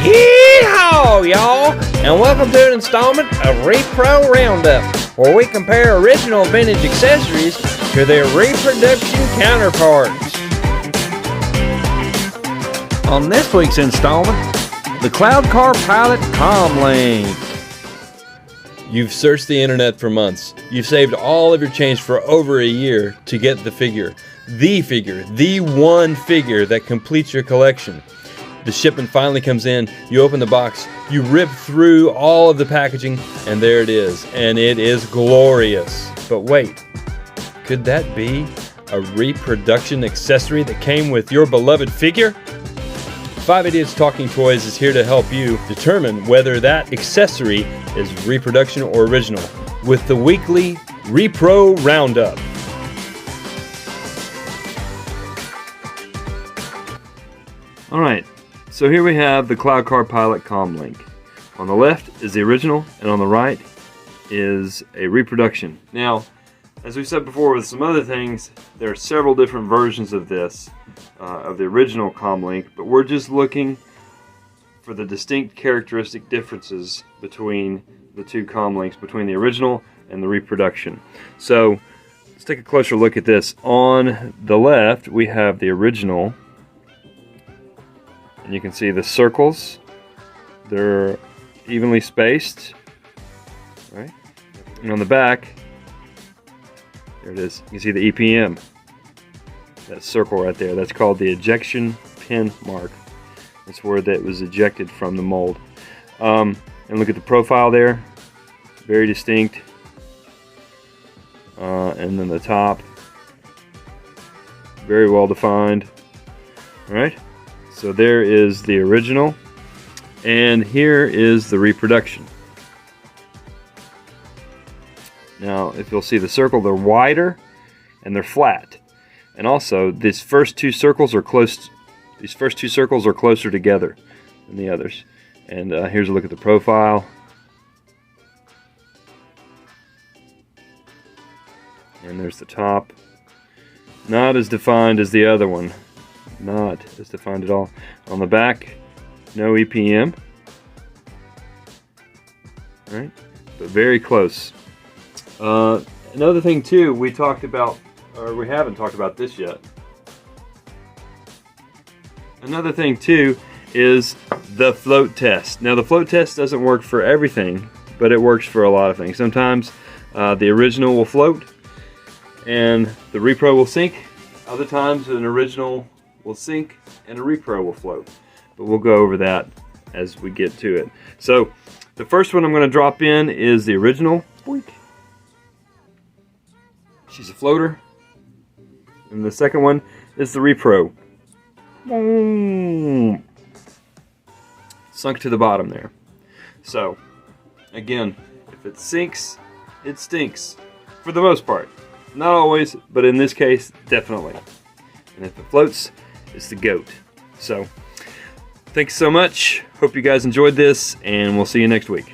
Yee-haw, y'all, and welcome to an installment of Repro Roundup, where we compare original vintage accessories to their reproduction counterparts. On this week's installment, the Cloud Car Pilot Comm Link. You've searched the internet for months. You've saved all of your change for over a year to get the one figure that completes your collection. The shipment finally comes in, you open the box, you rip through all of the packaging, and there it is. And it is glorious. But wait, could that be a reproduction accessory that came with your beloved figure? 5 Idiots Talking Toys is here to help you determine whether that accessory is reproduction or original with the weekly Repro Roundup. Alright, so here we have the Cloud Car Pilot Comm Link. On the left is the original, and on the right is a reproduction. Now, as we said before with some other things, there are several different versions of this, of the original Comm Link, but we're just looking for the distinct characteristic differences between the two Comm Links, between the original and the reproduction. So, let's take a closer look at this. On the left, we have the original. And you can see the circles, they're evenly spaced, right? And on the back, there it is, you can see the EPM, that circle right there, that's called the ejection pin mark. That's where that was ejected from the mold. And look at the profile there, very distinct. And then the top, very well defined, all right? So there is the original, and here is the reproduction. Now, if you'll see the circle, they're wider and they're flat. And also, these first two circles are closer together than the others. And here's a look at the profile. And there's the top. Not as defined as the other one. Not as defined at all. On the back, no EPM. Alright, but very close. Another thing too, we talked about, or we haven't talked about this yet. Another thing too is the float test. Now the float test doesn't work for everything, but it works for a lot of things. Sometimes the original will float and the repro will sink. Other times an original will sink and a repro will float, but we'll go over that as we get to it. So the first one I'm going to drop in is the original. Boink. She's a floater, and the second one is the repro. Boom. Sunk to the bottom there. So again, if it sinks, it stinks for the most part. Not always, but in this case, definitely. And if it floats, it's the GOAT. So, thanks so much. Hope you guys enjoyed this, and we'll see you next week.